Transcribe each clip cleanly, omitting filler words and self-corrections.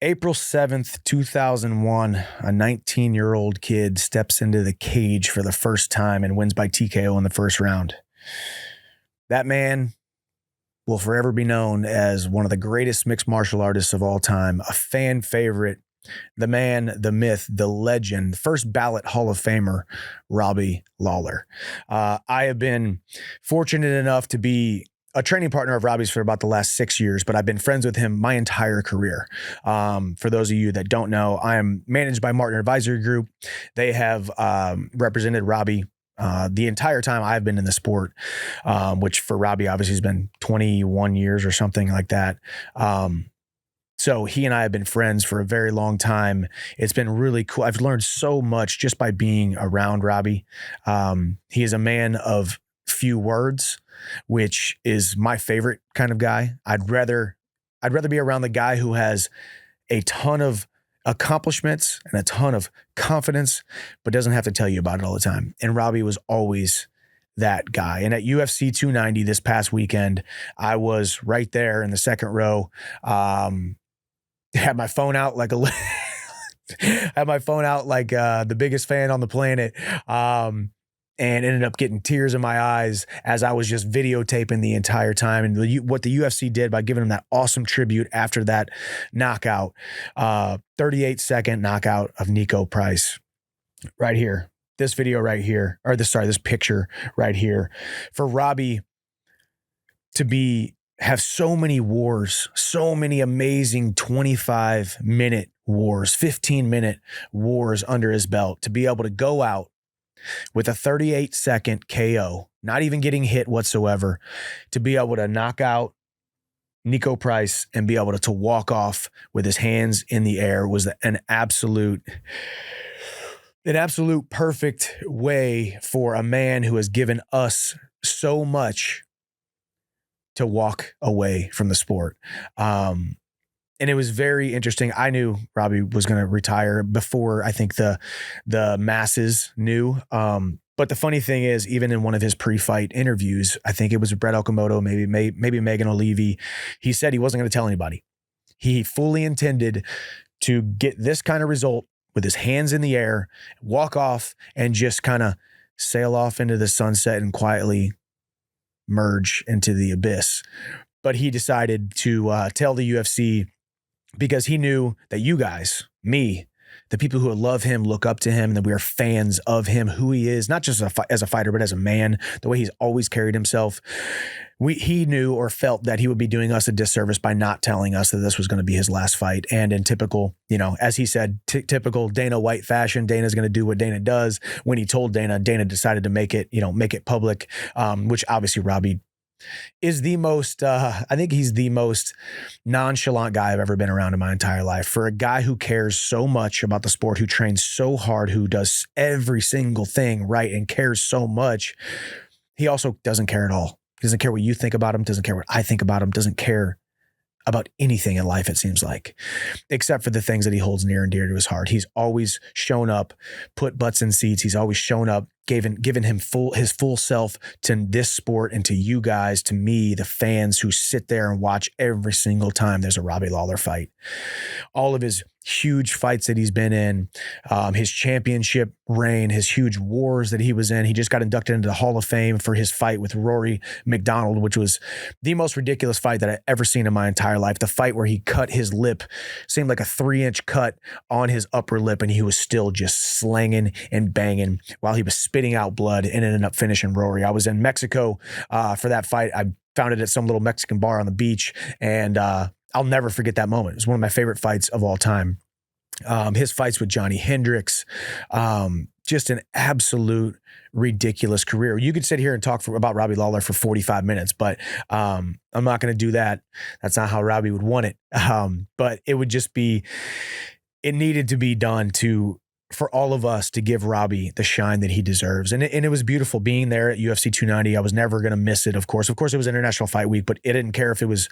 April 7th, 2001, a 19-year-old kid steps into the cage for the first time and wins by TKO in the first round. That man will forever be known as one of the greatest mixed martial artists of all time, a fan favorite, the man, the myth, the legend, first ballot Hall of Famer, Robbie Lawler. I have been fortunate enough to be a training partner of Robbie's for about the last 6 years, but I've been friends with him my entire career. For those of you that don't know, I am managed by Martin Advisory Group. They have represented Robbie the entire time I've been in the sport, which for Robbie obviously has been 21 years or something like that. So he and I have been friends for a very long time. It's been really cool. I've learned so much just by being around Robbie. He is a man of few words, which is my favorite kind of guy. I'd rather be around the guy who has a ton of accomplishments and a ton of confidence, but doesn't have to tell you about it all the time. And Robbie was always that guy. And at UFC 290 this past weekend, I was right there in the second row. Had my phone out like the biggest fan on the planet. And ended up getting tears in my eyes as I was just videotaping the entire time. And what the UFC did by giving him that awesome tribute after that knockout, 38-second knockout of Nico Price right here. This video right here, this picture right here. For Robbie to have so many wars, so many amazing 25-minute wars, 15-minute wars under his belt, to be able to go out with a 38-second KO, not even getting hit whatsoever, to be able to knock out Nico Price and be able to walk off with his hands in the air was an absolute perfect way for a man who has given us so much to walk away from the sport. And it was very interesting. I knew Robbie was going to retire before I think the masses knew. But the funny thing is, even in one of his pre-fight interviews, I think it was Brett Okamoto, maybe Megan O'Leary, he said he wasn't going to tell anybody. He fully intended to get this kind of result with his hands in the air, walk off, and just kind of sail off into the sunset and quietly merge into the abyss. But he decided to tell the UFC, because he knew that you guys, me, the people who love him, look up to him, and that we are fans of him, who he is, not just as a fighter, but as a man, the way he's always carried himself. He knew or felt that he would be doing us a disservice by not telling us that this was going to be his last fight. And in typical, as he said, typical Dana White fashion, Dana's going to do what Dana does. When he told Dana decided to make it public, which obviously Robbie is the most, I think he's the most nonchalant guy I've ever been around in my entire life. For a guy who cares so much about the sport, who trains so hard, who does every single thing right and cares so much, he also doesn't care at all. He doesn't care what you think about him, doesn't care what I think about him, doesn't care about anything in life, it seems like, except for the things that he holds near and dear to his heart. He's always shown up, put butts in seats. He's always shown up, given him his full self to this sport and to you guys, to me, the fans who sit there and watch every single time there's a Robbie Lawler fight. All of his huge fights that he's been in, his championship reign, his huge wars that he was in. He just got inducted into the Hall of Fame for his fight with Rory McDonald, which was the most ridiculous fight that I've ever seen in my entire life. The fight where he cut his lip, seemed like a 3-inch cut on his upper lip, and he was still just slanging and banging while he was spitting out blood, and ended up finishing Rory. I was in Mexico for that fight. I found it at some little Mexican bar on the beach, and I'll never forget that moment. It was one of my favorite fights of all time. His fights with Johnny Hendricks, just an absolute ridiculous career. You could sit here and talk about Robbie Lawler for 45 minutes, but I'm not going to do that. That's not how Robbie would want it. But it would just be, it needed to be done for all of us to give Robbie the shine that he deserves. And it was beautiful being there at UFC 290. I was never going to miss it, of course. Of course, it was International Fight Week, but it didn't care if it was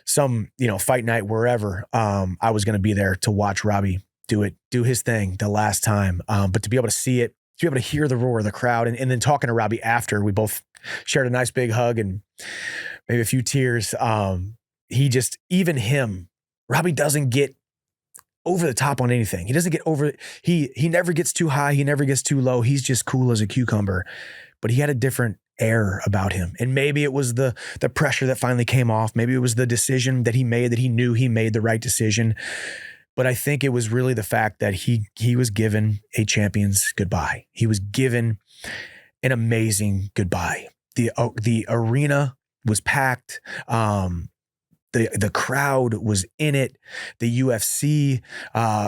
some, fight night wherever. I was going to be there to watch Robbie do his thing the last time. But to be able to see it, to be able to hear the roar of the crowd, and then talking to Robbie after, we both shared a nice big hug and maybe a few tears. Robbie doesn't get over the top on anything. He doesn't get over, he never gets too high. He never gets too low. He's just cool as a cucumber, but he had a different air about him. And maybe it was the pressure that finally came off. Maybe it was the decision that he made, that he knew he made the right decision. But I think it was really the fact that he was given a champion's goodbye. He was given an amazing goodbye. The arena was packed. The crowd was in it. The UFC,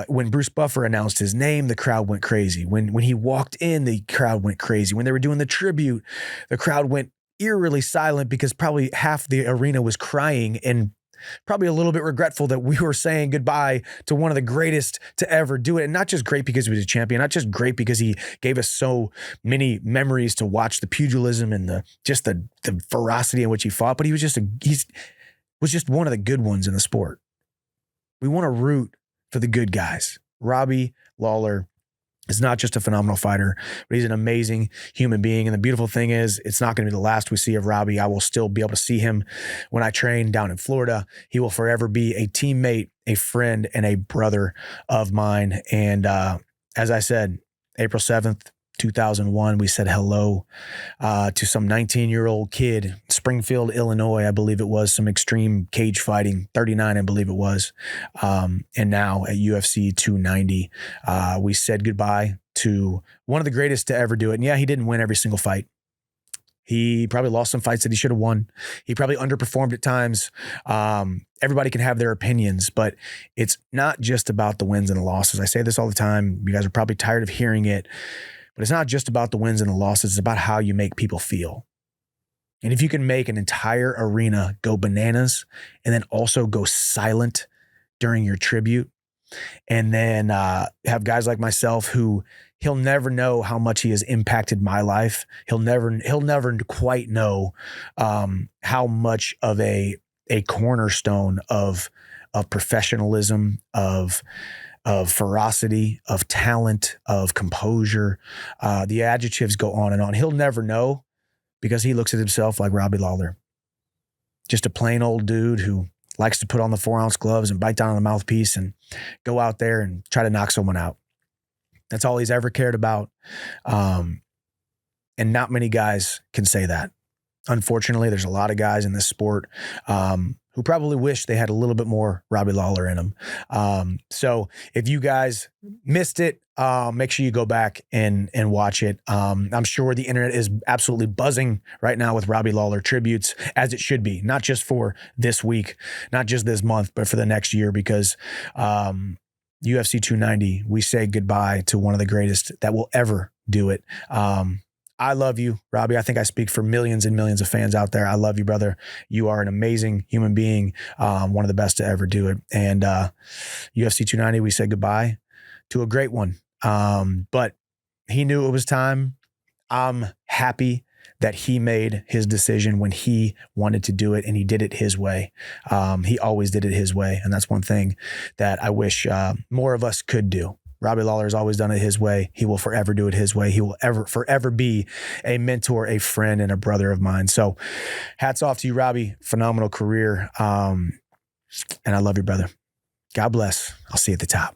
when Bruce Buffer announced his name, the crowd went crazy. When he walked in, the crowd went crazy. When they were doing the tribute, the crowd went eerily silent because probably half the arena was crying and probably a little bit regretful that we were saying goodbye to one of the greatest to ever do it. And not just great because he was a champion, not just great because he gave us so many memories to watch the pugilism and the ferocity in which he fought, but he was just one of the good ones in the sport. We want to root for the good guys. Robbie Lawler is not just a phenomenal fighter, but he's an amazing human being. And the beautiful thing is, it's not going to be the last we see of Robbie. I will still be able to see him when I train down in Florida. He will forever be a teammate, a friend, and a brother of mine. And as I said, April 7th, 2001, we said hello to some 19-year-old kid, Springfield, Illinois, I believe it was, some extreme cage fighting, 39, I believe it was. And now at UFC 290, we said goodbye to one of the greatest to ever do it. And yeah, he didn't win every single fight. He probably lost some fights that he should have won. He probably underperformed at times. Everybody can have their opinions, but it's not just about the wins and the losses. I say this all the time. You guys are probably tired of hearing it. But it's not just about the wins and the losses. It's about how you make people feel. And if you can make an entire arena go bananas and then also go silent during your tribute, and then have guys like myself who he'll never know how much he has impacted my life. He'll never quite know how much of a cornerstone of professionalism, of ferocity, of talent, of composure. The adjectives go on and on. He'll never know because he looks at himself like Robbie Lawler. Just a plain old dude who likes to put on the 4-ounce gloves and bite down on the mouthpiece and go out there and try to knock someone out. That's all he's ever cared about. And not many guys can say that. Unfortunately, there's a lot of guys in this sport who probably wish they had a little bit more Robbie Lawler in them. So if you guys missed it, make sure you go back and watch it. I'm sure the internet is absolutely buzzing right now with Robbie Lawler tributes, as it should be, not just for this week, not just this month, but for the next year, because UFC 290, we say goodbye to one of the greatest that will ever do it. I love you, Robbie. I think I speak for millions and millions of fans out there. I love you, brother. You are an amazing human being, one of the best to ever do it. And UFC 290, we said goodbye to a great one. But he knew it was time. I'm happy that he made his decision when he wanted to do it, and he did it his way. He always did it his way. And that's one thing that I wish more of us could do. Robbie Lawler has always done it his way. He will forever do it his way. He will forever be a mentor, a friend, and a brother of mine. So hats off to you, Robbie. Phenomenal career. And I love you, brother. God bless. I'll see you at the top.